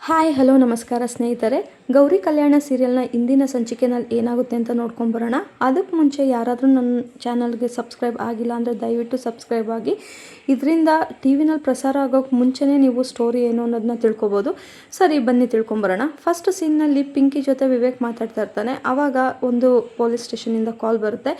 Hi hello ನಮಸ್ಕಾರ ಸ್ನೇಹಿತರೆ. ಗೌರಿ ಕಲ್ಯಾಣ ಸೀರಿಯಲ್ನ ಇಂದಿನ ಸಂಚಿಕೆನಲ್ಲಿ ಏನಾಗುತ್ತೆ ಅಂತ ನೋಡ್ಕೊಂಡು ಬರೋಣ. ಅದಕ್ಕೆ ಮುಂಚೆ ಯಾರಾದರೂ ನನ್ನ ಚಾನಲ್ಗೆ ಸಬ್ಸ್ಕ್ರೈಬ್ ಆಗಿಲ್ಲ ಅಂದರೆ ದಯವಿಟ್ಟು ಸಬ್ಸ್ಕ್ರೈಬ್ ಆಗಿ. ಇದರಿಂದ ಟಿ ವಿನಲ್ಲಿ ಪ್ರಸಾರ ಆಗೋಕ್ಕೆ ಮುಂಚೆನೇ ನೀವು ಸ್ಟೋರಿ ಏನು ಅನ್ನೋದನ್ನ ತಿಳ್ಕೊಬೋದು. ಸರಿ, ಬನ್ನಿ ತಿಳ್ಕೊಂಬರೋಣ. ಫಸ್ಟ್ ಸೀನ್ನಲ್ಲಿ ಪಿಂಕಿ ಜೊತೆ ವಿವೇಕ್ ಮಾತಾಡ್ತಾ ಇರ್ತಾನೆ. ಆವಾಗ ಒಂದು ಪೊಲೀಸ್ ಸ್ಟೇಷನಿಂದ ಕಾಲ್ ಬರುತ್ತೆ.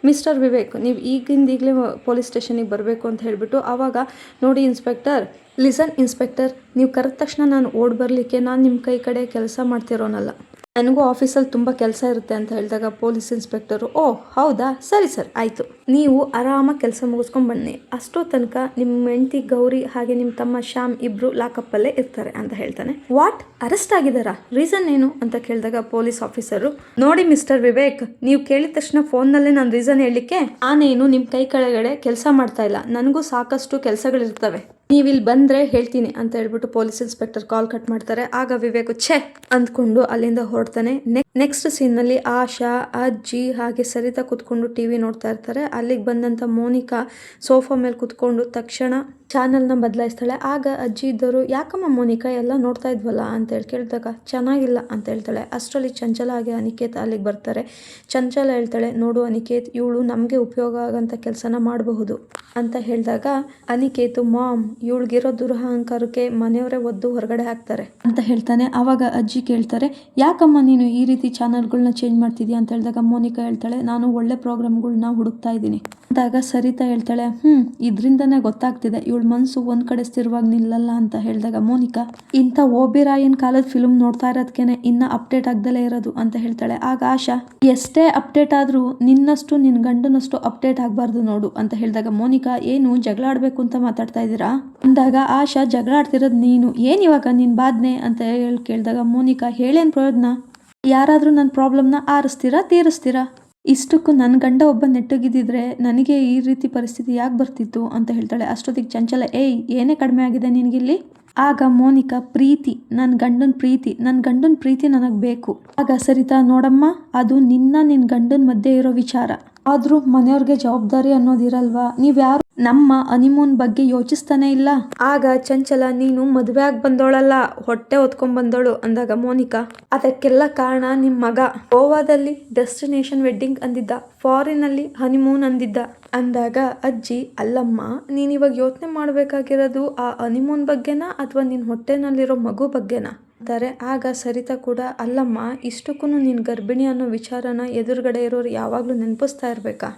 ಮಿಸ್ಟರ್ ವಿವೇಕ್, ನೀವು ಈಗಲೇ ಪೊಲೀಸ್ ಸ್ಟೇಷನಿಗೆ ಬರಬೇಕು ಅಂತ ಹೇಳಿಬಿಟ್ಟು, ಆವಾಗ ನೋಡಿ ಇನ್ಸ್ಪೆಕ್ಟರ್, ಲಿಸನ್ ಇನ್ಸ್ಪೆಕ್ಟರ್, ನೀವು ಕರೆದ ತಕ್ಷಣ ನಾನು ಓಡಿ ಬರಲಿಕ್ಕೆ ನಾನು ನಿಮ್ಮ ಕಡೆ ಕೆಲಸ ಮಾಡ್ತಿರೋನಲ್ಲ, ನನಗೂ ಆಫೀಸಲ್ಲಿ ತುಂಬ ಕೆಲಸ ಇರುತ್ತೆ ಅಂತ ಹೇಳಿದಾಗ ಪೊಲೀಸ್ ಇನ್ಸ್ಪೆಕ್ಟರು, ಓ ಹೌದಾ, ಸರಿ ಸರ್ ಆಯಿತು, ನೀವು ಆರಾಮಾಗಿ ಕೆಲಸ ಮುಗಿಸ್ಕೊಂಡು ಬನ್ನಿ, ಅಷ್ಟೋ ತನಕ ನಿಮ್ಮ ಹೆಂಡತಿ ಗೌರಿ ಹಾಗೆ ನಿಮ್ಮ ತಮ್ಮ ಶ್ಯಾಮ್ ಇಬ್ಬರು ಲಾಕಪ್ಪಲ್ಲೇ ಇರ್ತಾರೆ ಅಂತ ಹೇಳ್ತಾನೆ. What, arrest ಆಗಿದ್ದಾರಾ? ರೀಸನ್ ಏನು ಅಂತ ಕೇಳಿದಾಗ ಪೊಲೀಸ್ ಆಫೀಸರು, ನೋಡಿ ಮಿಸ್ಟರ್ ವಿವೇಕ್, ನೀವು ಕೇಳಿದ ತಕ್ಷಣ ಫೋನ್ನಲ್ಲೇ ನಾನು ರೀಸನ್ ಹೇಳಲಿಕ್ಕೆ ನಾನೇನು ನಿಮ್ಮ ಕೆಳಗಡೆ ಕೆಲಸ ಮಾಡ್ತಾ ಇಲ್ಲ, ನನಗೂ ಸಾಕಷ್ಟು ಕೆಲಸಗಳಿರ್ತವೆ, ನೀವಿಲ್ಲಿ ಬಂದರೆ ಹೇಳ್ತೀನಿ ಅಂತ ಹೇಳ್ಬಿಟ್ಟು ಪೊಲೀಸ್ ಇನ್ಸ್ಪೆಕ್ಟರ್ ಕಾಲ್ ಕಟ್ ಮಾಡ್ತಾರೆ. ಆಗ ವಿವೇಕ್ ಛೆ ಅಂದ್ಕೊಂಡು ಅಲ್ಲಿಂದ ಹೊರಡ್ತಾನೆ. ನೆಕ್ಸ್ಟ್ ಸೀನ್ನಲ್ಲಿ ಆಶಾ, ಅಜ್ಜಿ ಹಾಗೆ ಸರಿತಾ ಕುತ್ಕೊಂಡು ಟಿವಿ ನೋಡ್ತಾ ಇರ್ತಾರೆ. ಅಲ್ಲಿಗೆ ಬಂದಂಥ ಮೋನಿಕಾ ಸೋಫಾ ಮೇಲೆ ಕುತ್ಕೊಂಡು ತಕ್ಷಣ ಚಾನಲ್ನ ಬದಲಾಯಿಸ್ತಾಳೆ. ಆಗ ಅಜ್ಜಿ ಇದ್ದವರು, ಯಾಕಮ್ಮ ಮೋನಿಕಾ ಎಲ್ಲ ನೋಡ್ತಾ ಇದ್ವಲ್ಲ ಅಂತ ಹೇಳಿ ಕೇಳಿದಾಗ ಚೆನ್ನಾಗಿಲ್ಲ ಅಂತ ಹೇಳ್ತಾಳೆ. ಅಷ್ಟರಲ್ಲಿ ಚಂಚಲ ಹಾಗೆ ಅನಿಕೇತ್ ಅಲ್ಲಿಗೆ ಬರ್ತಾರೆ. ಚಂಚಲ ಹೇಳ್ತಾಳೆ, ನೋಡು ಅನಿಕೇತ್, ಇವಳು ನಮಗೆ ಉಪಯೋಗ ಆಗೋಂಥ ಕೆಲಸನ ಮಾಡಬಹುದು ಅಂತ ಹೇಳಿದಾಗ ಅನಿಕೇತು, ಮಾಮ್, ಇವಳಿಗಿರೋ ದುರಹಂಕಾರಕ್ಕೆ ಮನೆಯವರೇ ಒದ್ದು ಹೊರಗಡೆ ಹಾಕ್ತಾರೆ ಅಂತ ಹೇಳ್ತಾನೆ. ಆವಾಗ ಅಜ್ಜಿ ಕೇಳ್ತಾರೆ, ಯಾಕಮ್ಮ ನೀನು ಈ ರೀತಿ ಚಾನಲ್ಗಳನ್ನ ಚೇಂಜ್ ಮಾಡ್ತಿದ್ಯಾ ಅಂತ ಹೇಳಿದಾಗ ಮೋನಿಕಾ ಹೇಳ್ತಾಳೆ, ನಾನು ಒಳ್ಳೆ ಪ್ರೋಗ್ರಾಮ್ಗಳನ್ನ ಹುಡುಕ್ತಾ ಇದ್ದೀನಿ ಅಂದಾಗ ಸರಿತಾ ಹೇಳ್ತಾಳೆ, ಇದರಿಂದನೇ ಗೊತ್ತಾಗ್ತಿದೆ ಇವಳ ಮನಸ್ಸು ಒಂದು ಕಡೆ ಸ್ಥಿರವಾಗಿ ನಿಲ್ಲಲ್ಲ ಅಂತ ಹೇಳಿದಾಗ ಮೋನಿಕಾ, ಇಂಥ ಓಬಿರಾಯನ್ ಕಾಲದ ಫಿಲ್ಮ್ ನೋಡ್ತಾ ಇರೋದಕ್ಕೇನೆ ಇನ್ನ ಅಪ್ಡೇಟ್ ಆಗ್ದಲೇ ಇರೋದು ಅಂತ ಹೇಳ್ತಾಳೆ. ಆಗ ಆಶಾ, ಎಷ್ಟೇ ಅಪ್ಡೇಟ್ ಆದ್ರೂ ನಿನ್ನಷ್ಟು ನಿನ್ನ ಗಂಡನಷ್ಟು ಅಪ್ಡೇಟ್ ಆಗಬಾರ್ದು ನೋಡು ಅಂತ ಹೇಳಿದಾಗ ಮೋನಿಕಾ, ಏನು ಜಗಳ ಆಡಬೇಕು ಅಂತ ಮಾತಾಡ್ತಾ ಇದ್ದೀರಾ ಅಂದಾಗ ಆಶಾ, ಜಗಳ ಆಡ್ತಿರೋದು ನೀನು, ಏನು ಇವಾಗ ನಿನ್ನ ಬಾದ್ನೆ ಅಂತ ಹೇಳಿ ಕೇಳಿದಾಗ ಮೋನಿಕಾ, ಹೇಳೇನು ಪ್ರಯೋಜನ, ಯಾರಾದರೂ ನನ್ನ ಪ್ರಾಬ್ಲಮ್ನ ಆರಿಸ್ತೀರಾ ತೀರಿಸ್ತೀರಾ, ಇಷ್ಟಕ್ಕೂ ನನ್ನ ಗಂಡ ಒಬ್ಬ ನೆಟ್ಟಗಿದ್ದಿದ್ರೆ ನನಗೆ ಈ ರೀತಿ ಪರಿಸ್ಥಿತಿ ಯಾಕೆ ಬರ್ತಿತ್ತು ಅಂತ ಹೇಳ್ತಾಳೆ. ಅಷ್ಟೊತ್ತಿಗೆ ಚಂಚಲ, ಏಯ್ ಏನೇ ಕಡಿಮೆ ಆಗಿದೆ ನಿನಗಿಲ್ಲಿ? ಆಗ ಮೋನಿಕಾ, ಪ್ರೀತಿ, ನನ್ನ ಗಂಡನ ಪ್ರೀತಿ ನನಗೆ ಬೇಕು. ಆಗ ಸರಿತಾ, ನೋಡಮ್ಮ, ಅದು ನಿನ್ನ ಗಂಡನ ಮಧ್ಯೆ ಇರೋ ವಿಚಾರ, ಆದರೂ ಮನೆಯವ್ರಿಗೆ ಜವಾಬ್ದಾರಿ ಅನ್ನೋದಿರಲ್ವಾ, ನೀವ್ಯಾರು ನಮ್ಮ ಹನಿಮೂನ್ ಬಗ್ಗೆ ಯೋಚಿಸ್ತಾನೆ ಇಲ್ಲ. ಆಗ ಚಂಚಲ, ನೀನು ಮದುವೆ ಆಗಿ ಬಂದೋಳಲ್ಲ, ಹೊಟ್ಟೆ ಹೊತ್ಕೊಂಡ್ ಬಂದೋಳು ಅಂದಾಗ ಮೋನಿಕಾ, ಅದಕ್ಕೆಲ್ಲ ಕಾರಣ ನಿಮ್ಮ ಮಗ ಗೋವಾದಲ್ಲಿ ಡೆಸ್ಟಿನೇಷನ್ ವೆಡ್ಡಿಂಗ್ ಅಂದಿದ್ದ, ಫಾರಿನಲ್ಲಿ ಹನಿಮೂನ್ ಅಂದಿದ್ದ ಅಂದಾಗ ಅಜ್ಜಿ, ಅಲ್ಲಮ್ಮ, ನೀನು ಇವಾಗ ಯೋಚನೆ ಮಾಡಬೇಕಾಗಿರೋದು ಆ ಹನಿಮೂನ್ ಬಗ್ಗೆನಾ ಅಥವಾ ನಿನ್ನ ಹೊಟ್ಟೆನಲ್ಲಿರೋ ಮಗು ಬಗ್ಗೆನಾ ಅಂತಾರೆ. ಆಗ ಸರಿತಾ ಕೂಡ, ಅಲ್ಲಮ್ಮ, ಇಷ್ಟಕ್ಕೂ ನೀನು ಗರ್ಭಿಣಿ ಅನ್ನೋ ವಿಚಾರನ ಎದುರುಗಡೆ ಇರೋರು ಯಾವಾಗಲೂ ನೆನಪಿಸ್ತಾ ಇರಬೇಕಾ?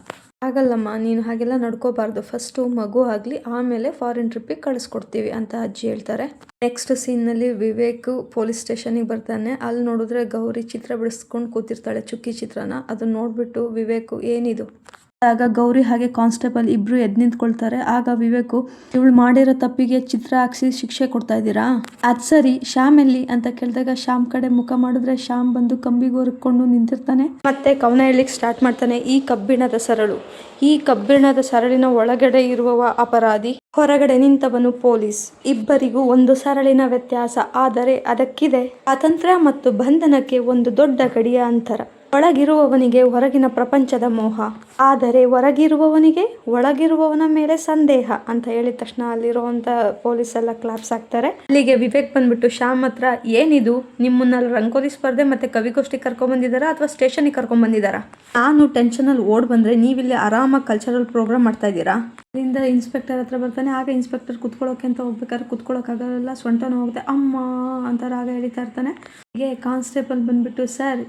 ಆಗಲ್ಲಮ್ಮ, ನೀನು ಹಾಗೆಲ್ಲ ನಡ್ಕೋಬಾರ್ದು, ಫಸ್ಟು ಮಗು ಆಗಲಿ ಆಮೇಲೆ ಫಾರಿನ್ ಟ್ರಿಪ್ಪಿಗೆ ಕಳಿಸ್ಕೊಡ್ತೀವಿ ಅಂತ ಅಜ್ಜಿ ಹೇಳ್ತಾರೆ. ನೆಕ್ಸ್ಟ್ ಸೀನ್ನಲ್ಲಿ ವಿವೇಕ್ ಪೊಲೀಸ್ ಸ್ಟೇಷನಿಗೆ ಬರ್ತಾನೆ. ಅಲ್ಲಿ ನೋಡಿದ್ರೆ ಗೌರಿ ಚಿತ್ರ ಬಿಡಿಸ್ಕೊಂಡು ಕೂತಿರ್ತಾಳೆ, ಚುಕ್ಕಿ ಚಿತ್ರನ. ಅದನ್ನ ನೋಡ್ಬಿಟ್ಟು ವಿವೇಕ್, ಏನಿದು? ಆಗ ಗೌರಿ ಹಾಗೆ ಕಾನ್ಸ್ಟೇಬಲ್ ಇಬ್ರು ಎದ್ದು ನಿಂತ್ಕೊಳ್ತಾರೆ. ಆಗ ವಿವೇಕು, ಇವಳು ಮಾಡಿರೋ ತಪ್ಪಿಗೆ ಚಿತ್ರ ಹಾಕ್ಸಿ ಶಿಕ್ಷೆ ಕೊಡ್ತಾ ಇದ್ದೀರಾ? ಅದು ಸರಿ, ಶ್ಯಾಮ್ ಎಲ್ಲಿ ಅಂತ ಕೇಳಿದಾಗ ಶ್ಯಾಮ್ ಕಡೆ ಮುಖ ಮಾಡಿದ್ರೆ ಶ್ಯಾಮ್ ಬಂದು ಕಂಬಿಗೋರ್ಕೊಂಡು ನಿಂತಿರ್ತಾನೆ. ಮತ್ತೆ ಕವನ ಹೇಳಲಿಕ್ಕೆ ಸ್ಟಾರ್ಟ್ ಮಾಡ್ತಾನೆ. ಈ ಕಬ್ಬಿಣದ ಸರಳಿನ ಒಳಗಡೆ ಇರುವವ ಅಪರಾಧಿ, ಹೊರಗಡೆ ನಿಂತವನು ಪೊಲೀಸ್. ಇಬ್ಬರಿಗೂ ಒಂದು ಸರಳಿನ ವ್ಯತ್ಯಾಸ, ಆದರೆ ಅದಕ್ಕಿದೆ ಸ್ವಾತಂತ್ರ್ಯ ಮತ್ತು ಬಂಧನಕ್ಕೆ ಒಂದು ದೊಡ್ಡ ಗಡಿಯ ಅಂತರ. ಒಳಗಿರುವವನಿಗೆ ಹೊರಗಿನ ಪ್ರಪಂಚದ ಮೋಹ, ಆದರೆ ಹೊರಗಿರುವವನಿಗೆ ಒಳಗಿರುವವನ ಮೇಲೆ ಸಂದೇಹ ಅಂತ ಹೇಳಿದ ತಕ್ಷಣ ಅಲ್ಲಿರುವಂತ ಪೊಲೀಸ್ ಎಲ್ಲ ಕ್ಲಾಪ್ಸ್ ಹಾಕ್ತಾರೆ. ಅಲ್ಲಿಗೆ ವಿವೇಕ್ ಬಂದ್ಬಿಟ್ಟು ಶ್ಯಾಮ್ ಹತ್ರ, ಏನಿದು, ನಿಮ್ಮನ್ನ ರಂಗೋಲಿ ಸ್ಪರ್ಧೆ ಮತ್ತೆ ಕವಿಗೋಷ್ಠಿ ಕರ್ಕೊಂಡ್ಬಂದಿದ್ದಾರಾ ಅಥವಾ ಸ್ಟೇಷನಿಗೆ ಕರ್ಕೊಂಡ್ಬಂದಿದ್ದಾರಾ? ನಾನು ಟೆನ್ಷನಲ್ಲಿ ಓಡ್ ಬಂದ್ರೆ ನೀವಿಲ್ಲಿ ಆರಾಮಾಗಿ ಕಲ್ಚರಲ್ ಪ್ರೋಗ್ರಾಮ್ ಮಾಡ್ತಾ ಇದ್ದೀರಾ? ಅಲ್ಲಿಂದ ಇನ್ಸ್ಪೆಕ್ಟರ್ ಹತ್ರ ಬರ್ತಾನೆ. ಆಗ ಇನ್ಸ್ಪೆಕ್ಟರ್ ಕುತ್ಕೊಳ್ಳೋಕೆ ಅಂತ ಹೋಗ್ಬೇಕಾದ್ರೆ ಕುತ್ಕೊಳ್ಳೋಕ್ಕಾಗಲ್ಲ, ಸೊಂಟ ನೋವಾಗುತ್ತೆ, ಅಮ್ಮ ಅಂತ ರಾಗ ಹೇಳ್ತಾ ಇರ್ತಾನೆ. ಹೀಗೆ ಕಾನ್ಸ್ಟೇಬಲ್ ಬಂದ್ಬಿಟ್ಟು, ಸರ್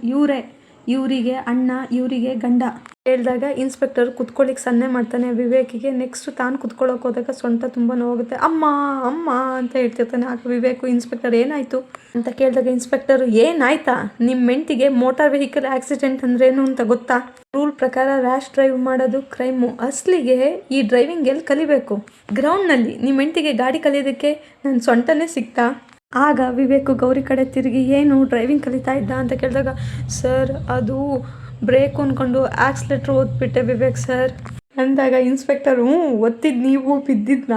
ಇವರಿಗೆ ಅಣ್ಣ, ಇವರಿಗೆ ಗಂಡ ಹೇಳಿದಾಗ ಇನ್ಸ್ಪೆಕ್ಟರ್ ಕುತ್ಕೊಳ್ಳಿಕ್ಕೆ ಸನ್ನೆ ಮಾಡ್ತಾನೆ ವಿವೇಕಿಗೆ. ನೆಕ್ಸ್ಟ್ ತಾನು ಕುತ್ಕೊಳ್ಳೋಕೆ ಹೋದಾಗ ಸೊಂಟ ತುಂಬ ನೋವಾಗುತ್ತೆ, ಅಮ್ಮ ಅಮ್ಮ ಅಂತ ಹೇಳ್ತಿರ್ತಾನೆ. ಆಗ ವಿವೇಕು, ಇನ್ಸ್ಪೆಕ್ಟರ್ ಏನಾಯ್ತು ಅಂತ ಕೇಳಿದಾಗ ಇನ್ಸ್ಪೆಕ್ಟರ್, ಏನಾಯ್ತಾ, ನಿಮ್ಮ ಹೆಂಡತಿಗೆ ಮೋಟಾರ್ ವೆಹಿಕಲ್ ಆಕ್ಸಿಡೆಂಟ್ ಅಂದ್ರೇನು ಅಂತ ಗೊತ್ತಾ? ರೂಲ್ ಪ್ರಕಾರ ರ್ಯಾಶ್ ಡ್ರೈವ್ ಮಾಡೋದು ಕ್ರೈಮು. ಅಸಲಿಗೆ ಈ ಡ್ರೈವಿಂಗ್ ಎಲ್ಲಿ ಕಲಿಬೇಕು? ಗ್ರೌಂಡ್ನಲ್ಲಿ ನಿಮ್ಮ ಹೆಂಡತಿಗೆ ಗಾಡಿ ಕಲಿಯೋದಕ್ಕೆ ನನ್ನ ಸೊಂಟನೇ ಸಿಕ್ತಾ? ಆಗ ವಿವೇಕು ಗೌರಿ ಕಡೆ ತಿರುಗಿ, ಏನು ಡ್ರೈವಿಂಗ್ ಕಲಿತಾ ಇದ್ದ ಅಂತ ಕೇಳಿದಾಗ, ಸರ್ ಅದು ಬ್ರೇಕ್ ಅಂದ್ಕೊಂಡು ಆಕ್ಸಿಲೇಟ್ರ್ ಓದ್ಬಿಟ್ಟೆ ವಿವೇಕ್ ಸರ್ ಅಂದಾಗ ಇನ್ಸ್ಪೆಕ್ಟರ್, ಒತ್ತಿದ್ದು ನೀವು, ಬಿದ್ದಿದ್ದು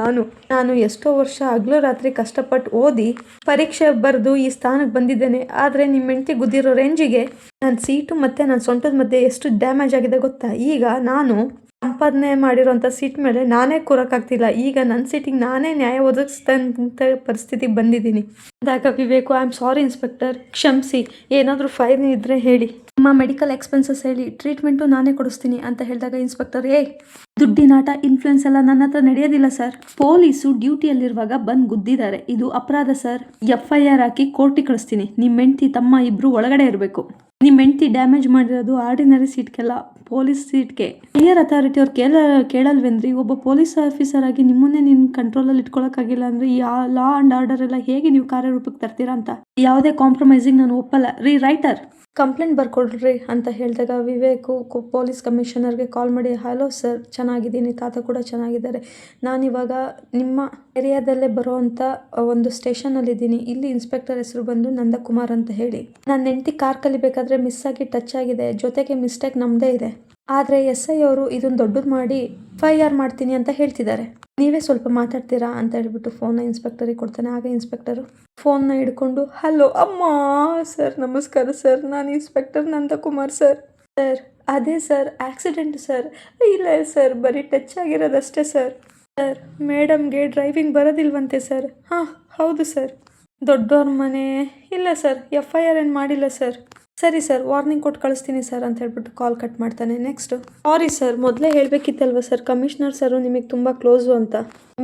ನಾನು ಎಷ್ಟೋ ವರ್ಷ ಹಗಲು ರಾತ್ರಿ ಕಷ್ಟಪಟ್ಟು ಓದಿ ಪರೀಕ್ಷೆ ಬರೆದು ಈ ಸ್ಥಾನಕ್ಕೆ ಬಂದಿದ್ದೇನೆ. ಆದರೆ ನಿಮ್ಮ ಹೆಂಡತಿ ಗುದ್ದಿರೋ ರೇಂಜಿಗೆ ನನ್ನ ಸೀಟು ಮತ್ತು ನನ್ನ ಸೊಂಟದ ಮಧ್ಯೆ ಎಷ್ಟು ಡ್ಯಾಮೇಜ್ ಆಗಿದೆ ಗೊತ್ತಾ? ಈಗ ನಾನು ಸಂಪಾದನೆ ಮಾಡಿರೋಂಥ ಸೀಟ್ ಮೇಲೆ ನಾನೇ ಕೂರಕ್ಕಾಗ್ತಿಲ್ಲ. ಈಗ ನನ್ನ ಸೀಟಿಗೆ ನಾನೇ ನ್ಯಾಯ ಒದಗಿಸ್ತಂಥ ಪರಿಸ್ಥಿತಿಗೆ ಬಂದಿದ್ದೀನಿ ಅಂದಾಗ Vivek, I am sorry inspector, ಕ್ಷಮಿಸಿ, ಏನಾದರೂ ಫೈನ್ ಇದ್ದರೆ ಹೇಳಿ, ನಿಮ್ಮ ಮೆಡಿಕಲ್ ಎಕ್ಸ್ಪೆನ್ಸಸ್ ಹೇಳಿ, ಟ್ರೀಟ್ಮೆಂಟು ನಾನೇ ಕೊಡಿಸ್ತೀನಿ ಅಂತ ಹೇಳಿದಾಗ ಇನ್ಸ್ಪೆಕ್ಟರ್, ದುಡ್ಡಿನಾಟ, ಇನ್ಫ್ಲೂಯೆನ್ಸ್ ಎಲ್ಲ ನನ್ನ ಹತ್ರ ನಡೆಯೋದಿಲ್ಲ ಸರ್. ಪೊಲೀಸು ಡ್ಯೂಟಿಯಲ್ಲಿರುವಾಗ ಬಂದು ಗುದ್ದಿದ್ದಾರೆ, ಇದು ಅಪರಾಧ ಸರ್. FIR ಹಾಕಿ ಕೋರ್ಟಿಗೆ ಕಳಿಸ್ತೀನಿ. ನಿಮ್ಮ ಹೆಂಡ್ತಿ ತಮ್ಮ ಇಬ್ರು ಒಳಗಡೆ ಇರಬೇಕು. ನಿಮ್ಮ ಹೆಂಡ್ತಿ ಡ್ಯಾಮೇಜ್ ಮಾಡಿರೋದು ಆರ್ಡಿನರಿ ಸೀಟ್ಗೆಲ್ಲ, ಪೊಲೀಸ್ ಸೀಟ್ಗೆ. ಹೈಯರ್ ಅಥಾರಿಟಿ ಅವ್ರು ಕೇಳಲ್ವೇನ್ರಿ? ಒಬ್ಬ ಪೊಲೀಸ್ ಆಫೀಸರ್ ಆಗಿ ನಿಮ್ಮನ್ನೇ ನಿನ್ನ ಕಂಟ್ರೋಲಲ್ಲಿ ಇಟ್ಕೊಳಕ್ಕಾಗಿಲ್ಲ ಅಂದರೆ ಈ ಲಾ ಆ್ಯಂಡ್ ಆರ್ಡರ್ ಎಲ್ಲ ಹೇಗೆ ನೀವು ಕಾರ್ಯರೂಪಕ್ಕೆ ತರ್ತೀರಾ ಅಂತ. ಯಾವುದೇ ಕಾಂಪ್ರಮೈಸಿಂಗ್ ನಾನು ಒಪ್ಪಲ್ಲ ರೀ. ರೈಟರ್, ಕಂಪ್ಲೇಂಟ್ ಬರ್ಕೊಡ್ರಿ ಅಂತ ಹೇಳಿದಾಗ ವಿವೇಕು ಪೊಲೀಸ್ ಕಮಿಷನರ್ಗೆ ಕಾಲ್ ಮಾಡಿ, ಹಲೋ ಸರ್, ಚೆನ್ನಾಗಿದ್ದೀನಿ, ತಾತ ಕೂಡ ಚೆನ್ನಾಗಿದ್ದಾರೆ. ನಾನಿವಾಗ ನಿಮ್ಮ ಏರಿಯಾದಲ್ಲೇ ಬರೋವಂಥ ಒಂದು ಸ್ಟೇಷನಲ್ಲಿದ್ದೀನಿ. ಇಲ್ಲಿ ಇನ್ಸ್ಪೆಕ್ಟರ್ ಹೆಸರು ಬಂದು ನಂದಕುಮಾರ್ ಅಂತ ಹೇಳಿ. ನನ್ನ ಹೆಂಡತಿ ಕಾರ್ ಕಲಿಬೇಕಾದ್ರೆ ಮಿಸ್ ಆಗಿ ಟಚ್ ಆಗಿದೆ, ಜೊತೆಗೆ ಮಿಸ್ಟೇಕ್ ನಮ್ಮದೇ ಇದೆ. ಆದರೆ SI ಅವರು ಇದನ್ನು ದೊಡ್ಡದು ಮಾಡಿ FIR ಮಾಡ್ತೀನಿ ಅಂತ ಹೇಳ್ತಿದ್ದಾರೆ. ನೀವೇ ಸ್ವಲ್ಪ ಮಾತಾಡ್ತೀರಾ ಅಂತ ಹೇಳ್ಬಿಟ್ಟು ಫೋನ್ನ ಇನ್ಸ್ಪೆಕ್ಟರಿಗೆ ಕೊಡ್ತಾನೆ. ಆಗ ಇನ್ಸ್ಪೆಕ್ಟರು ಫೋನ್ನ ಹಿಡ್ಕೊಂಡು, ಹಲೋ ಅಮ್ಮ, ಸರ್ ನಮಸ್ಕಾರ ಸರ್, ನಾನು ಇನ್ಸ್ಪೆಕ್ಟರ್ ನಂದಕುಮಾರ್ ಸರ್. ಸರ್ ಅದೇ ಸರ್, ಆಕ್ಸಿಡೆಂಟ್ ಸರ್. ಇಲ್ಲ ಸರ್, ಬರೀ ಟಚ್ ಆಗಿರೋದಷ್ಟೇ ಸರ್. ಸರ್ ಮೇಡಮ್ಗೆ ಡ್ರೈವಿಂಗ್ ಬರೋದಿಲ್ವಂತೆ ಸರ್. ಹಾಂ ಹೌದು ಸರ್. ದೊಡ್ಡವ್ರ ಮನೆ? ಇಲ್ಲ ಸರ್, FIR ಏನು ಮಾಡಿಲ್ಲ ಸರ್. ಸರಿ ಸರ್, ವಾರ್ನಿಂಗ್ ಕೊಟ್ಟು ಕಳಿಸ್ತೀನಿ ಸರ್ ಅಂತ ಹೇಳ್ಬಿಟ್ಟು ಕಾಲ್ ಕಟ್ ಮಾಡ್ತಾನೆ. ನೆಕ್ಸ್ಟ್, ಸಾರಿ ಸರ್, ಮೊದಲೇ ಹೇಳಬೇಕಿತ್ತಲ್ವ ಸರ್, ಕಮಿಷನರ್ ಸರು ನಿಮಗೆ ತುಂಬ ಕ್ಲೋಸು ಅಂತ.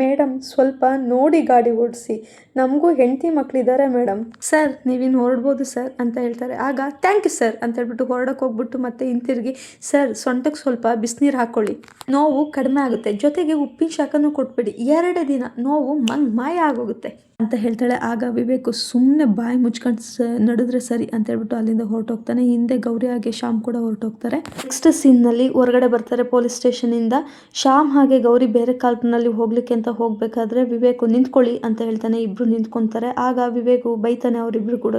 ಮೇಡಮ್ ಸ್ವಲ್ಪ ನೋಡಿ ಗಾಡಿ ಓಡಿಸಿ, ನಮಗೂ ಹೆಂಡತಿ ಮಕ್ಕಳಿದ್ದಾರೆ ಮೇಡಮ್. ಸರ್ ನೀವಿನ್ನು ಹೊರಡ್ಬೋದು ಸರ್ ಅಂತ ಹೇಳ್ತಾರೆ. ಆಗ ಥ್ಯಾಂಕ್ ಯು ಸರ್ ಅಂತ ಹೇಳ್ಬಿಟ್ಟು ಹೊರಡಕ್ಕೆ ಹೋಗ್ಬಿಟ್ಟು ಮತ್ತೆ ಹಿಂತಿರುಗಿ, ಸರ್ ಸೊಂಟಕ್ಕೆ ಸ್ವಲ್ಪ ಬಿಸಿನೀರು ಹಾಕ್ಕೊಳ್ಳಿ, ನೋವು ಕಡಿಮೆ ಆಗುತ್ತೆ, ಜೊತೆಗೆ ಉಪ್ಪಿನ ಶಾಖನೂ ಕೊಟ್ಬಿಡಿ, 2 ದಿನ ನೋವು ಮಾಯ ಆಗೋಗುತ್ತೆ ಅಂತ ಹೇಳ್ತಾಳೆ. ಆಗ ವಿವೇಕು ಸುಮ್ಮನೆ ಬಾಯಿ ಮುಚ್ಕೊಂಡು ನಡೆದ್ರೆ ಸರಿ ಅಂತ ಹೇಳ್ಬಿಟ್ಟು ಅಲ್ಲಿಂದ ಹೊರಟೋಗ್ತಾನೆ. ಹಿಂದೆ ಗೌರಿ ಹಾಗೆ ಶ್ಯಾಮ್ ಕೂಡ ಹೊರಟೋಗ್ತಾರೆ. ನೆಕ್ಸ್ಟ್ ಸೀನ್ನಲ್ಲಿ ಹೊರಗಡೆ ಬರ್ತಾರೆ ಪೊಲೀಸ್ ಸ್ಟೇಷನಿಂದ. ಶ್ಯಾಮ್ ಹಾಗೆ ಗೌರಿ ಬೇರೆ ಕಾಲ್ನಲ್ಲಿ ಹೋಗ್ಲಿಕ್ಕೆ ಅಂತ ಹೋಗ್ಬೇಕಾದ್ರೆ ವಿವೇಕು ನಿಂತ್ಕೊಳ್ಳಿ ಅಂತ ಹೇಳ್ತಾನೆ. ಇಬ್ರು ನಿಂತ್ಕೊಂತಾರೆ. ಆಗ ವಿವೇಕು ಬೈತಾನೆ ಅವರಿಬ್ರು ಕೂಡ,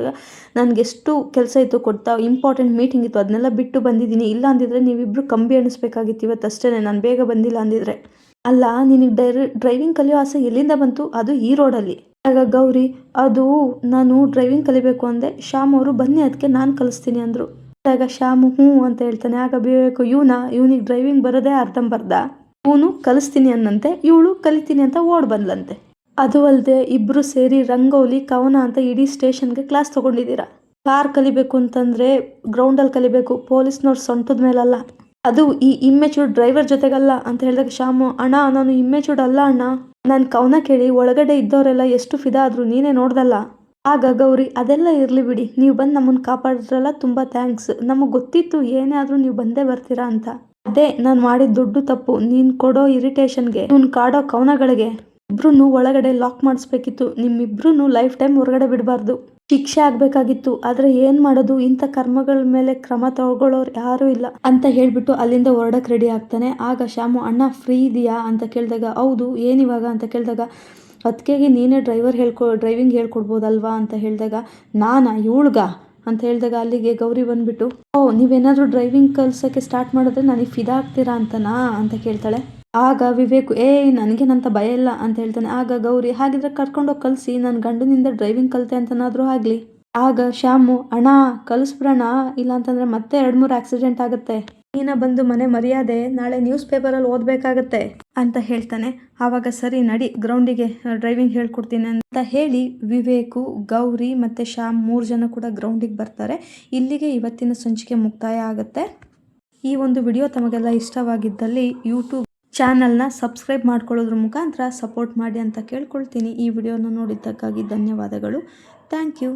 ನನಗೆಷ್ಟು ಕೆಲಸ ಇತ್ತು ಕೊಡ್ತಾ, ಇಂಪಾರ್ಟೆಂಟ್ ಮೀಟಿಂಗ್ ಇತ್ತು, ಅದನ್ನೆಲ್ಲ ಬಿಟ್ಟು ಬಂದಿದ್ದೀನಿ. ಇಲ್ಲ ಅಂದಿದ್ರೆ ನೀವಿಬ್ರು ಕಂಬಿ ಎಣಿಸ್ಬೇಕಾಗಿತ್ತು ಇವತ್ತಷ್ಟೇ, ನಾನು ಬೇಗ ಬಂದಿಲ್ಲ ಅಂದಿದ್ರೆ. ಅಲ್ಲ, ನಿನಗೆ ಡ್ರೈವಿಂಗ್ ಕಲಿಯೋ ಆಸೆ ಎಲ್ಲಿಂದ ಬಂತು, ಅದು ಈ ರೋಡಲ್ಲಿ. ಆಗ ಗೌರಿ, ಅದು ನಾನು ಡ್ರೈವಿಂಗ್ ಕಲಿಬೇಕು ಅಂದೆ, ಶ್ಯಾಮ್ ಅವರು ಬನ್ನಿ ಅದಕ್ಕೆ ನಾನು ಕಲಿಸ್ತೀನಿ ಅಂದರು. ಆಗ ಶ್ಯಾಮು ಹ್ಞೂ ಅಂತ ಹೇಳ್ತಾನೆ. ಆಗ ಬೇಕು, ಇವನಿಗೆ ಡ್ರೈವಿಂಗ್ ಬರೋದೇ ಅರ್ಧಂಬರ್ಧ, ಇವನು ಕಲಿಸ್ತೀನಿ ಅನ್ನಂತೆ, ಇವಳು ಕಲಿತೀನಿ ಅಂತ ಓಡ್ ಬಂದ್ಲಂತೆ. ಅದು ಅಲ್ಲದೆ ಇಬ್ಬರು ಸೇರಿ ರಂಗೋಲಿ ಕವನ ಅಂತ ಇಡೀ ಸ್ಟೇಷನ್ಗೆ ಕ್ಲಾಸ್ ತೊಗೊಂಡಿದ್ದೀರಾ. ಕಾರ್ ಕಲಿಬೇಕು ಅಂತಂದರೆ ಗ್ರೌಂಡಲ್ಲಿ ಕಲಿಬೇಕು, ಪೊಲೀಸ್ನವ್ರು ಸೊಂಟದ ಮೇಲಲ್ಲ, ಅದು ಈ ಇಮ್ಮೆಚೂರ್ಡ್ ಡ್ರೈವರ್ ಜೊತೆಗಲ್ಲ ಅಂತ ಹೇಳಿದಾಗ ಶ್ಯಾಮು, ಅಣ್ಣ ನಾನು ಇಮ್ಮೆಚೂರ್ಡ್ ಅಲ್ಲ ಅಣ್ಣ, ನಾನು ಕವನ ಕೇಳಿ ಒಳಗಡೆ ಇದ್ದವರೆಲ್ಲ ಎಷ್ಟು ಫಿದಾ ಆದರೂ ನೀನೇ ನೋಡ್ದಲ್ಲ. ಆಗ ಗೌರಿ, ಅದೆಲ್ಲ ಇರಲಿ ಬಿಡಿ, ನೀವು ಬಂದು ನಮ್ಮನ್ನು ಕಾಪಾಡಿದ್ರಲ್ಲ ತುಂಬ ಥ್ಯಾಂಕ್ಸ್, ನಮಗೆ ಗೊತ್ತಿತ್ತು ಏನೇ ಆದರೂ ನೀವು ಬಂದೇ ಬರ್ತೀರಾ ಅಂತ. ಅದೇ ನಾನು ಮಾಡಿದ ದೊಡ್ಡ ತಪ್ಪು, ನೀನು ಕೊಡೋ ಇರಿಟೇಷನ್ಗೆ, ನೀನು ಕಾಡೋ ಕವನಗಳಿಗೆ ಇಬ್ರು ಒಳಗಡೆ ಲಾಕ್ ಮಾಡಿಸ್ಬೇಕಿತ್ತು, ನಿಮ್ಮಿಬ್ರು ಲೈಫ್ ಟೈಮ್ ಹೊರಗಡೆ ಬಿಡಬಾರ್ದು, ಶಿಕ್ಷೆ ಆಗಬೇಕಾಗಿತ್ತು. ಆದರೆ ಏನು ಮಾಡೋದು, ಇಂಥ ಕರ್ಮಗಳ ಮೇಲೆ ಕ್ರಮ ತಗೊಳ್ಳೋರು ಯಾರೂ ಇಲ್ಲ ಅಂತ ಹೇಳಿಬಿಟ್ಟು ಅಲ್ಲಿಂದ ಹೊರಡಕ್ಕೆ ರೆಡಿ ಆಗ್ತಾನೆ. ಆಗ ಶ್ಯಾಮು, ಅಣ್ಣ ಫ್ರೀ ಇದೆಯಾ ಅಂತ ಕೇಳಿದಾಗ, ಹೌದು ಏನಿವಾಗ ಅಂತ ಕೇಳಿದಾಗ, ಅದಕ್ಕೆ ನೀನೇ ಡ್ರೈವಿಂಗ್ ಹೇಳ್ಕೊಡ್ಬೋದಲ್ವಾ ಅಂತ ಹೇಳಿದಾಗ, ನಾನಾ ಇವಳ್ಗ ಅಂತ ಹೇಳಿದಾಗ ಅಲ್ಲಿಗೆ ಗೌರಿ ಬಂದುಬಿಟ್ಟು, ನೀವೇನಾದರೂ ಡ್ರೈವಿಂಗ್ ಕಲಿಸೋಕ್ಕೆ ಸ್ಟಾರ್ಟ್ ಮಾಡಿದ್ರೆ ನನಗೆ ಫಿದಾ ಆಗ್ತೀರಾ ಅಂತನಾ ಅಂತ ಕೇಳ್ತಾಳೆ. ಆಗ ವಿವೇಕು, ನನಗೇನಂತ ಭಯ ಇಲ್ಲ ಅಂತ ಹೇಳ್ತಾನೆ. ಆಗ ಗೌರಿ, ಹಾಗಿದ್ರೆ ಕರ್ಕೊಂಡೋಗಿ ಕಲಿಸಿ, ನನ್ನ ಗಂಡನಿಂದ ಡ್ರೈವಿಂಗ್ ಕಲಿತೆ ಅಂತನಾದರೂ ಆಗಲಿ. ಆಗ ಶ್ಯಾಮು, ಅಣ್ಣ ಕಲಿಸ್ಬಿಡೋಣ, ಇಲ್ಲಾಂತಂದರೆ ಮತ್ತೆ 2-3 ಆಕ್ಸಿಡೆಂಟ್ ಆಗುತ್ತೆ, ನೀನ ಬಂದು ಮನೆ ಮರ್ಯಾದೆ ನಾಳೆ ನ್ಯೂಸ್ ಪೇಪರಲ್ಲಿ ಓದಬೇಕಾಗತ್ತೆ ಅಂತ ಹೇಳ್ತಾನೆ. ಆವಾಗ ಸರಿ ನಡಿ ಗ್ರೌಂಡಿಗೆ, ಡ್ರೈವಿಂಗ್ ಹೇಳ್ಕೊಡ್ತೀನಿ ಅಂತ ಹೇಳಿ ವಿವೇಕು, ಗೌರಿ ಮತ್ತು ಶ್ಯಾಮ್ 3 ಜನ ಕೂಡ ಗ್ರೌಂಡಿಗೆ ಬರ್ತಾರೆ. ಇಲ್ಲಿಗೆ ಇವತ್ತಿನ ಸಂಚಿಕೆ ಮುಕ್ತಾಯ ಆಗುತ್ತೆ. ಈ ಒಂದು ವಿಡಿಯೋ ತಮಗೆಲ್ಲ ಇಷ್ಟವಾಗಿದ್ದಲ್ಲಿ ಯೂಟ್ಯೂಬ್ ಚಾನಲ್ನ ಸಬ್ಸ್ಕ್ರೈಬ್ ಮಾಡ್ಕೊಳ್ಳೋದ್ರ ಮುಖಾಂತರ ಸಪೋರ್ಟ್ ಮಾಡಿ ಅಂತ ಕೇಳ್ಕೊಳ್ತೀನಿ. ಈ ವಿಡಿಯೋನ ನೋಡಿದ್ದಕ್ಕಾಗಿ ಧನ್ಯವಾದಗಳು. Thank you.